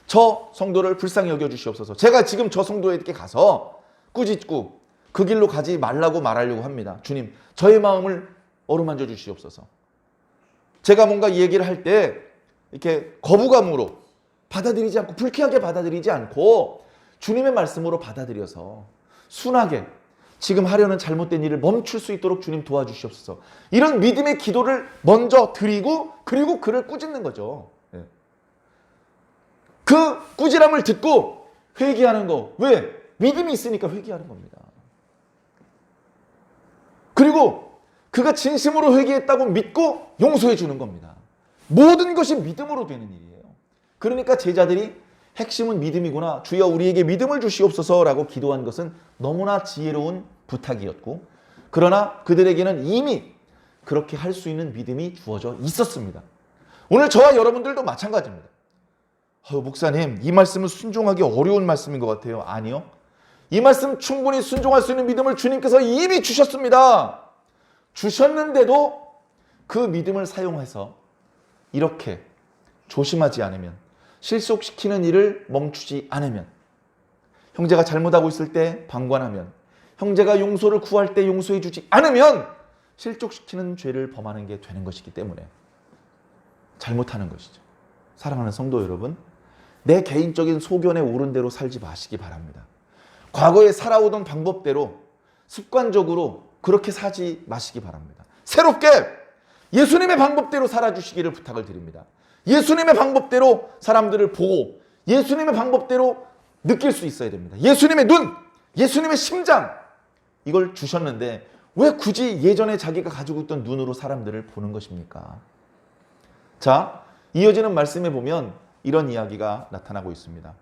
저 성도를 불쌍히 여겨주시옵소서. 제가 지금 저 성도에게 가서 꾸짖고 그 길로 가지 말라고 말하려고 합니다. 주님 저의 마음을 어루만져 주시옵소서. 제가 뭔가 이 얘기를 할 때 이렇게 거부감으로 받아들이지 않고 불쾌하게 받아들이지 않고 주님의 말씀으로 받아들여서 순하게 지금 하려는 잘못된 일을 멈출 수 있도록 주님 도와주시옵소서. 이런 믿음의 기도를 먼저 드리고 그리고 그를 꾸짖는 거죠. 그 꾸지람을 듣고 회개하는 거. 왜? 믿음이 있으니까 회개하는 겁니다. 그리고 그가 진심으로 회개했다고 믿고 용서해 주는 겁니다. 모든 것이 믿음으로 되는 일이에요. 그러니까 제자들이 핵심은 믿음이구나. 주여 우리에게 믿음을 주시옵소서라고 기도한 것은 너무나 지혜로운 부탁이었고 그러나 그들에게는 이미 그렇게 할 수 있는 믿음이 주어져 있었습니다. 오늘 저와 여러분들도 마찬가지입니다. 목사님 이 말씀은 순종하기 어려운 말씀인 것 같아요. 아니요. 이 말씀 충분히 순종할 수 있는 믿음을 주님께서 이미 주셨습니다. 주셨는데도 그 믿음을 사용해서 이렇게 조심하지 않으면 실속시키는 일을 멈추지 않으면 형제가 잘못하고 있을 때 방관하면 형제가 용서를 구할 때 용서해 주지 않으면 실족시키는 죄를 범하는 게 되는 것이기 때문에 잘못하는 것이죠. 사랑하는 성도 여러분, 내 개인적인 소견에 오른 대로 살지 마시기 바랍니다. 과거에 살아오던 방법대로 습관적으로 그렇게 사지 마시기 바랍니다. 새롭게 예수님의 방법대로 살아주시기를 부탁을 드립니다. 예수님의 방법대로 사람들을 보고 예수님의 방법대로 느낄 수 있어야 됩니다. 예수님의 눈, 예수님의 심장 이걸 주셨는데 왜 굳이 예전에 자기가 가지고 있던 눈으로 사람들을 보는 것입니까? 자, 이어지는 말씀에 보면 이런 이야기가 나타나고 있습니다.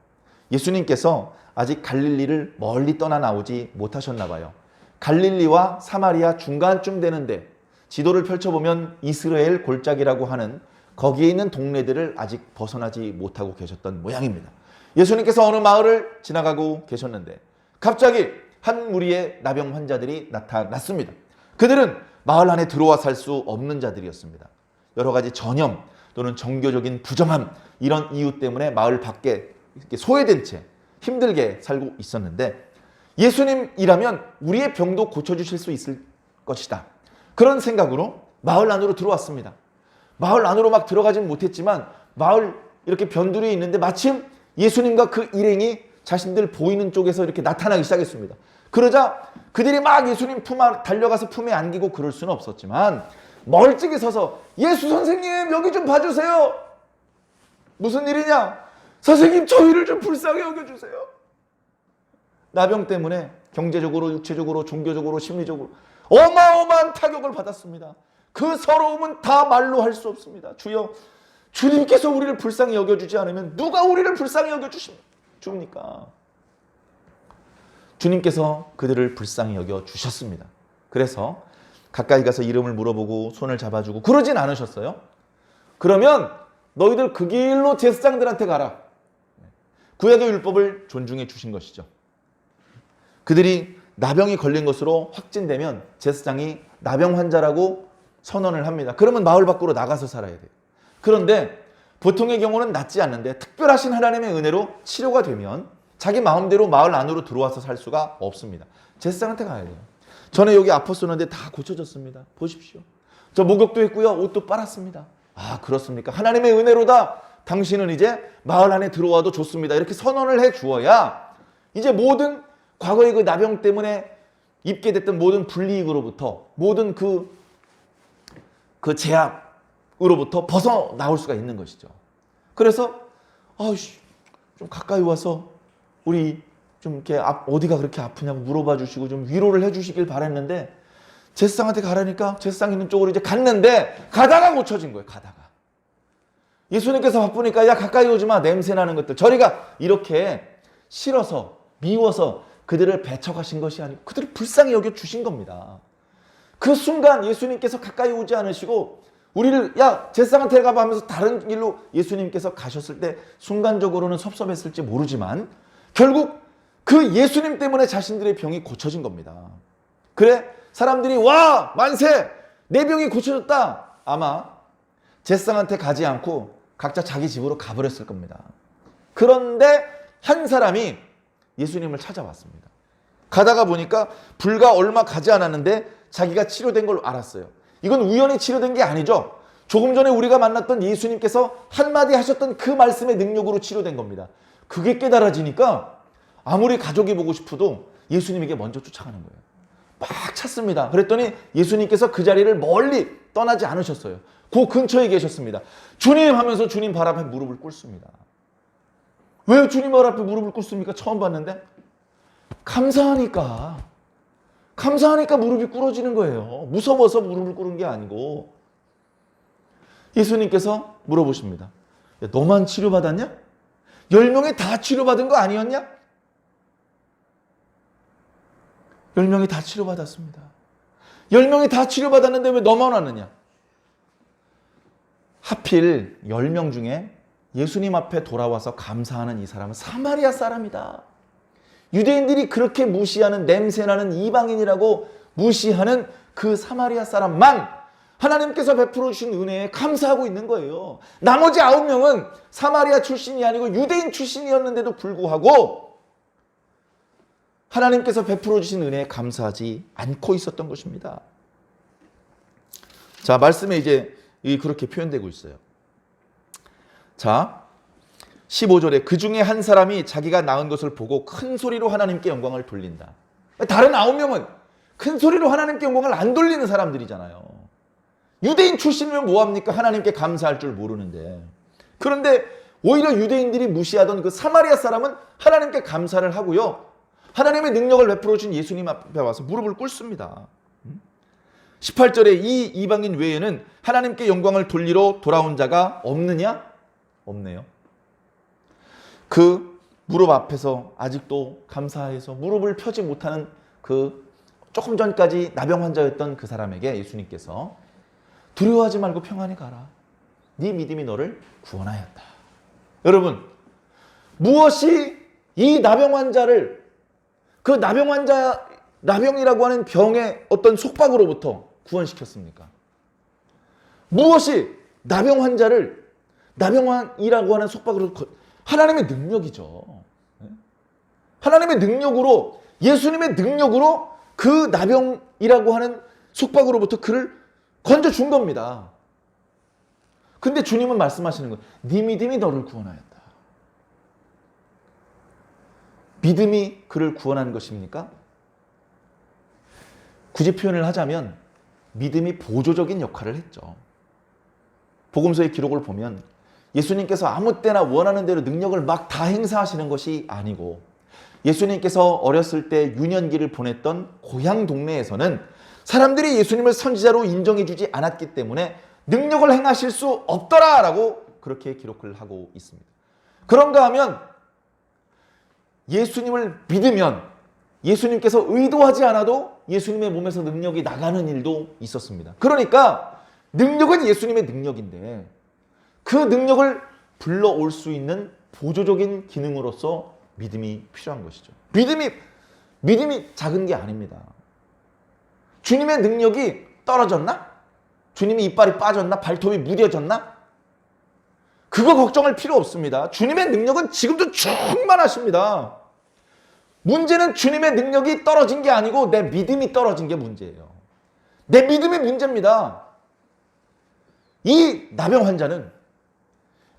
예수님께서 아직 갈릴리를 멀리 떠나 나오지 못하셨나 봐요. 갈릴리와 사마리아 중간쯤 되는데 지도를 펼쳐보면 이스라엘 골짜기라고 하는 거기에 있는 동네들을 아직 벗어나지 못하고 계셨던 모양입니다. 예수님께서 어느 마을을 지나가고 계셨는데 갑자기 한 무리의 나병 환자들이 나타났습니다. 그들은 마을 안에 들어와 살 수 없는 자들이었습니다. 여러 가지 전염 또는 종교적인 부정함 이런 이유 때문에 마을 밖에 이렇게 소외된 채 힘들게 살고 있었는데 예수님이라면 우리의 병도 고쳐주실 수 있을 것이다. 그런 생각으로 마을 안으로 들어왔습니다. 마을 안으로 막 들어가진 못했지만 마을 이렇게 변두리에 있는데 마침 예수님과 그 일행이 자신들 보이는 쪽에서 이렇게 나타나기 시작했습니다. 그러자 그들이 막 예수님 품 안에 달려가서 품에 안기고 그럴 수는 없었지만 멀찍이 서서 예수 선생님 여기 좀 봐주세요. 무슨 일이냐? 선생님 저희를 좀 불쌍히 여겨주세요. 나병 때문에 경제적으로 육체적으로 종교적으로 심리적으로 어마어마한 타격을 받았습니다. 그 서러움은 다 말로 할 수 없습니다. 주여 주님께서 우리를 불쌍히 여겨주지 않으면 누가 우리를 불쌍히 여겨주십니까? 주님께서 그들을 불쌍히 여겨주셨습니다. 그래서 가까이 가서 이름을 물어보고 손을 잡아주고 그러진 않으셨어요. 그러면 너희들 그 길로 제사장들한테 가라. 구약의 율법을 존중해 주신 것이죠. 그들이 나병이 걸린 것으로 확진되면 제사장이 나병 환자라고 선언을 합니다. 그러면 마을 밖으로 나가서 살아야 돼요. 그런데 보통의 경우는 낫지 않는데 특별하신 하나님의 은혜로 치료가 되면 자기 마음대로 마을 안으로 들어와서 살 수가 없습니다. 제사장한테 가야 돼요. 전에 여기 아팠었는데 다 고쳐졌습니다. 보십시오. 저 목욕도 했고요. 옷도 빨았습니다. 아 그렇습니까? 하나님의 은혜로다. 당신은 이제 마을 안에 들어와도 좋습니다. 이렇게 선언을 해 주어야 이제 모든 과거의 그 나병 때문에 입게 됐던 모든 불이익으로부터 모든 그 제약으로부터 벗어나올 수가 있는 것이죠. 그래서 좀 가까이 와서 우리 좀 이렇게 어디가 그렇게 아프냐고 물어봐 주시고 좀 위로를 해 주시길 바랬는데 제사장한테 가라니까 제사장 있는 쪽으로 이제 갔는데 가다가 고쳐진 거예요. 가다가. 예수님께서 바쁘니까 야 가까이 오지 마. 냄새 나는 것들. 저리가. 이렇게 싫어서 미워서 그들을 배척하신 것이 아니고 그들을 불쌍히 여겨 주신 겁니다. 그 순간 예수님께서 가까이 오지 않으시고 우리를 야 제사장한테 가봐 하면서 다른 길로 예수님께서 가셨을 때 순간적으로는 섭섭했을지 모르지만 결국 그 예수님 때문에 자신들의 병이 고쳐진 겁니다. 그래 사람들이 와 만세 내 병이 고쳐졌다. 아마 제사장한테 가지 않고 각자 자기 집으로 가버렸을 겁니다. 그런데 한 사람이 예수님을 찾아왔습니다. 가다가 보니까 불과 얼마 가지 않았는데 자기가 치료된 걸 알았어요. 이건 우연히 치료된 게 아니죠. 조금 전에 우리가 만났던 예수님께서 한마디 하셨던 그 말씀의 능력으로 치료된 겁니다. 그게 깨달아지니까 아무리 가족이 보고 싶어도 예수님에게 먼저 쫓아가는 거예요. 막 찾습니다. 그랬더니 예수님께서 그 자리를 멀리 떠나지 않으셨어요. 그 근처에 계셨습니다. 주님 하면서 주님 발 앞에 무릎을 꿇습니다. 왜 주님 발 앞에 무릎을 꿇습니까? 처음 봤는데 감사하니까 무릎이 꿇어지는 거예요. 무서워서 무릎을 꿇은 게 아니고. 예수님께서 물어보십니다. 야, 너만 치료받았냐? 10명이 다 치료받은 거 아니었냐? 10명이 다 치료받았습니다. 10명이 다 치료받았는데 왜 너만 왔느냐? 하필 10명 중에 예수님 앞에 돌아와서 감사하는 이 사람은 사마리아 사람이다. 유대인들이 그렇게 무시하는 냄새나는 이방인이라고 무시하는 그 사마리아 사람만 하나님께서 베풀어 주신 은혜에 감사하고 있는 거예요. 나머지 9명은 사마리아 출신이 아니고 유대인 출신이었는데도 불구하고 하나님께서 베풀어 주신 은혜에 감사하지 않고 있었던 것입니다. 자, 말씀에 이제 그렇게 표현되고 있어요. 자, 15절에 그 중에 한 사람이 자기가 낳은 것을 보고 큰 소리로 하나님께 영광을 돌린다. 다른 9명은 큰 소리로 하나님께 영광을 안 돌리는 사람들이잖아요. 유대인 출신이면 뭐합니까? 하나님께 감사할 줄 모르는데. 그런데 오히려 유대인들이 무시하던 그 사마리아 사람은 하나님께 감사를 하고요. 하나님의 능력을 베풀어 주신 예수님 앞에 와서 무릎을 꿇습니다. 18절에 이 이방인 외에는 하나님께 영광을 돌리러 돌아온 자가 없느냐? 없네요. 그 무릎 앞에서 아직도 감사해서 무릎을 펴지 못하는 그 조금 전까지 나병 환자였던 그 사람에게 예수님께서 두려워하지 말고 평안히 가라. 네 믿음이 너를 구원하였다. 여러분, 무엇이 이 나병 환자를 그 나병이라고 하는 병의 어떤 속박으로부터 구원시켰습니까? 무엇이 나병 환자를 나병이라고 하는 속박으로 하나님의 능력이죠. 하나님의 능력으로 예수님의 능력으로 그 나병이라고 하는 속박으로부터 그를 건져준 겁니다. 근데 주님은 말씀하시는 거예요. 네 믿음이 너를 구원하였다. 믿음이 그를 구원한 것입니까? 굳이 표현을 하자면 믿음이 보조적인 역할을 했죠. 복음서의 기록을 보면 예수님께서 아무 때나 원하는 대로 능력을 막 다 행사하시는 것이 아니고 예수님께서 어렸을 때 유년기를 보냈던 고향 동네에서는 사람들이 예수님을 선지자로 인정해주지 않았기 때문에 능력을 행하실 수 없더라라고 그렇게 기록을 하고 있습니다. 그런가 하면 예수님을 믿으면 예수님께서 의도하지 않아도 예수님의 몸에서 능력이 나가는 일도 있었습니다. 그러니까 능력은 예수님의 능력인데 그 능력을 불러올 수 있는 보조적인 기능으로서 믿음이 필요한 것이죠. 믿음이 작은 게 아닙니다. 주님의 능력이 떨어졌나? 주님이 이빨이 빠졌나? 발톱이 무뎌졌나? 그거 걱정할 필요 없습니다. 주님의 능력은 지금도 충만하십니다. 문제는 주님의 능력이 떨어진 게 아니고 내 믿음이 떨어진 게 문제예요. 내 믿음이 문제입니다. 이 나병 환자는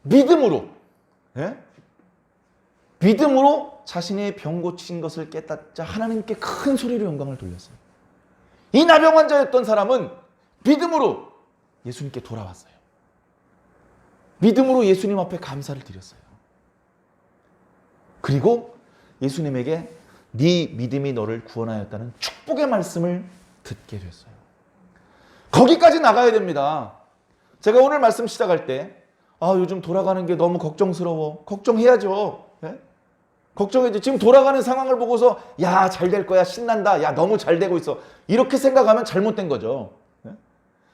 믿음으로 자신의 병 고친 것을 깨닫자 하나님께 큰 소리로 영광을 돌렸어요. 이 나병 환자였던 사람은 믿음으로 예수님께 돌아왔어요. 믿음으로 예수님 앞에 감사를 드렸어요. 그리고 예수님에게 네 믿음이 너를 구원하였다는 축복의 말씀을 듣게 됐어요. 거기까지 나가야 됩니다. 제가 오늘 말씀 시작할 때 요즘 돌아가는 게 너무 걱정스러워. 걱정해야죠. 예? 걱정해야죠. 지금 돌아가는 상황을 보고서 야, 잘 될 거야. 신난다. 야, 너무 잘 되고 있어. 이렇게 생각하면 잘못된 거죠. 예?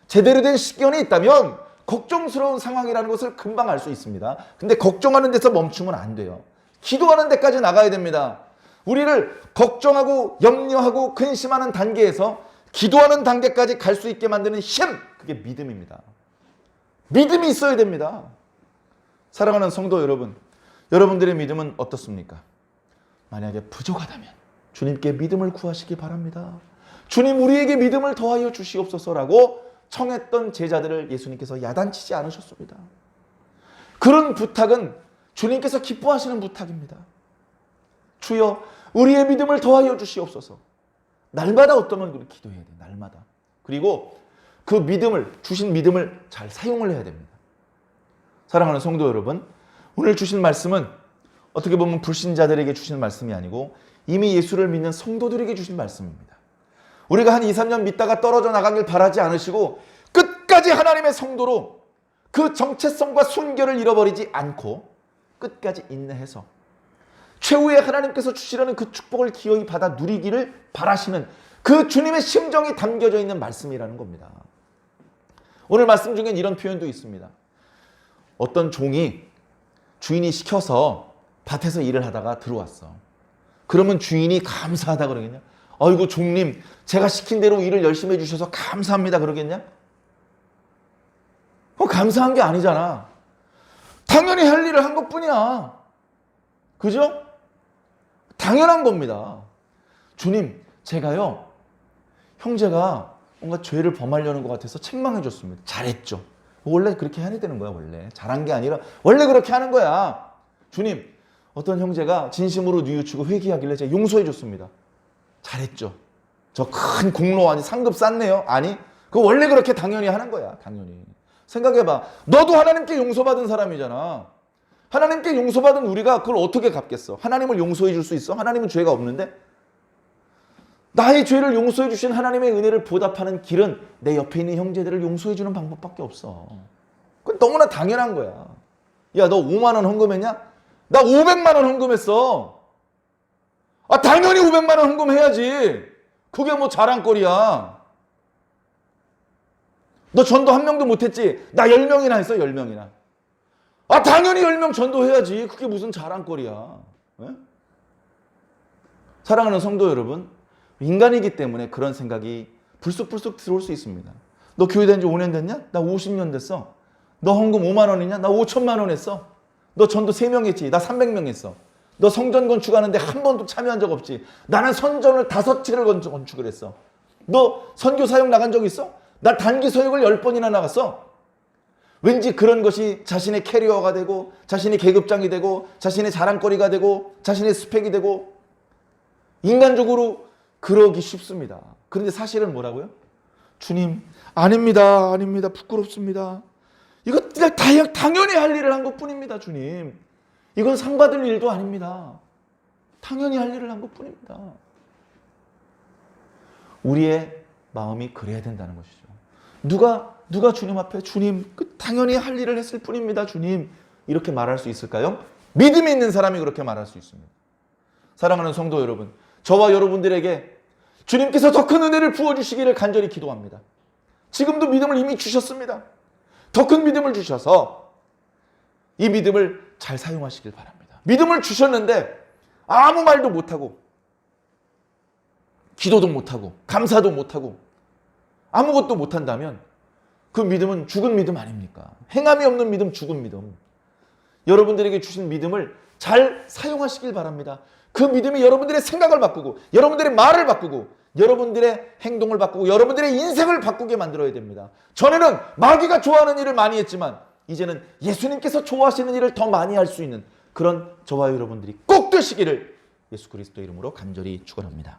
제대로 된 식견이 있다면 걱정스러운 상황이라는 것을 금방 알 수 있습니다. 근데 걱정하는 데서 멈추면 안 돼요. 기도하는 데까지 나가야 됩니다. 우리를 걱정하고 염려하고 근심하는 단계에서 기도하는 단계까지 갈 수 있게 만드는 힘, 그게 믿음입니다. 믿음이 있어야 됩니다. 사랑하는 성도 여러분, 여러분들의 믿음은 어떻습니까? 만약에 부족하다면 주님께 믿음을 구하시기 바랍니다. 주님, 우리에게 믿음을 더하여 주시옵소서라고 청했던 제자들을 예수님께서 야단치지 않으셨습니다. 그런 부탁은 주님께서 기뻐하시는 부탁입니다. 주여, 우리의 믿음을 더하여 주시옵소서. 날마다 어떠면 그렇게 기도해야 돼요. 날마다. 그리고 그 믿음을, 주신 믿음을 잘 사용을 해야 됩니다. 사랑하는 성도 여러분, 오늘 주신 말씀은 어떻게 보면 불신자들에게 주신 말씀이 아니고 이미 예수를 믿는 성도들에게 주신 말씀입니다. 우리가 한 2, 3년 믿다가 떨어져 나가길 바라지 않으시고 끝까지 하나님의 성도로 그 정체성과 순결을 잃어버리지 않고 끝까지 인내해서 최후에 하나님께서 주시려는 그 축복을 기어이 받아 누리기를 바라시는 그 주님의 심정이 담겨져 있는 말씀이라는 겁니다. 오늘 말씀 중엔 이런 표현도 있습니다. 어떤 종이 주인이 시켜서 밭에서 일을 하다가 들어왔어. 그러면 주인이 감사하다 그러겠냐? 아이고 종님, 제가 시킨 대로 일을 열심히 해주셔서 감사합니다 그러겠냐? 감사한 게 아니잖아. 당연히 할 일을 한 것뿐이야. 그죠? 당연한 겁니다. 주님, 제가요, 형제가 뭔가 죄를 범하려는 것 같아서 책망해 줬습니다. 잘했죠. 원래 그렇게 해야 되는 거야, 원래. 잘한 게 아니라 원래 그렇게 하는 거야. 주님, 어떤 형제가 진심으로 뉘우치고 회개하길래 제가 용서해 줬습니다. 잘했죠. 저 큰 공로 아니 상급 쌌네요. 아니, 그거 원래 그렇게 당연히 하는 거야. 당연히. 생각해봐. 너도 하나님께 용서받은 사람이잖아. 하나님께 용서받은 우리가 그걸 어떻게 갚겠어? 하나님을 용서해 줄 수 있어? 하나님은 죄가 없는데? 나의 죄를 용서해 주신 하나님의 은혜를 보답하는 길은 내 옆에 있는 형제들을 용서해 주는 방법밖에 없어. 그건 너무나 당연한 거야. 야, 너 5만 원 헌금했냐? 나 500만 원 헌금했어. 당연히 500만 원 헌금해야지. 그게 뭐 자랑거리야. 너 전도 한 명도 못했지? 나 10명이나 했어, 10명이나. 당연히 10명 전도해야지. 그게 무슨 자랑거리야. 네? 사랑하는 성도 여러분, 인간이기 때문에 그런 생각이 불쑥불쑥 들어올 수 있습니다. 너 교회다닌 지 5년 됐냐? 나 50년 됐어. 너 헌금 5만 원이냐? 나 5천만 원 했어. 너 전도 3명 했지? 나 300명 했어. 너 성전 건축하는데 한 번도 참여한 적 없지? 나는 선전을 5채를 건축을 했어. 너 선교 사역 나간 적 있어? 나 단기 사역을 10번이나 나갔어. 왠지 그런 것이 자신의 캐리어가 되고 자신의 계급장이 되고 자신의 자랑거리가 되고 자신의 스펙이 되고 인간적으로 그러기 쉽습니다. 그런데 사실은 뭐라고요? 주님, 아닙니다. 아닙니다. 부끄럽습니다. 이거 당연히 할 일을 한 것뿐입니다. 주님. 이건 상 받을 일도 아닙니다. 당연히 할 일을 한 것뿐입니다. 우리의 마음이 그래야 된다는 것이죠. 누가 주님 앞에 주님, 당연히 할 일을 했을 뿐입니다. 주님. 이렇게 말할 수 있을까요? 믿음이 있는 사람이 그렇게 말할 수 있습니다. 사랑하는 성도 여러분, 저와 여러분들에게 주님께서 더 큰 은혜를 부어주시기를 간절히 기도합니다. 지금도 믿음을 이미 주셨습니다. 더 큰 믿음을 주셔서 이 믿음을 잘 사용하시길 바랍니다. 믿음을 주셨는데 아무 말도 못하고 기도도 못하고 감사도 못하고 아무것도 못한다면 그 믿음은 죽은 믿음 아닙니까? 행함이 없는 믿음, 죽은 믿음. 여러분들에게 주신 믿음을 잘 사용하시길 바랍니다. 그 믿음이 여러분들의 생각을 바꾸고 여러분들의 말을 바꾸고 여러분들의 행동을 바꾸고 여러분들의 인생을 바꾸게 만들어야 됩니다. 전에는 마귀가 좋아하는 일을 많이 했지만 이제는 예수님께서 좋아하시는 일을 더 많이 할 수 있는 그런 저와 여러분들이 꼭 되시기를 예수 그리스도 이름으로 간절히 축원합니다.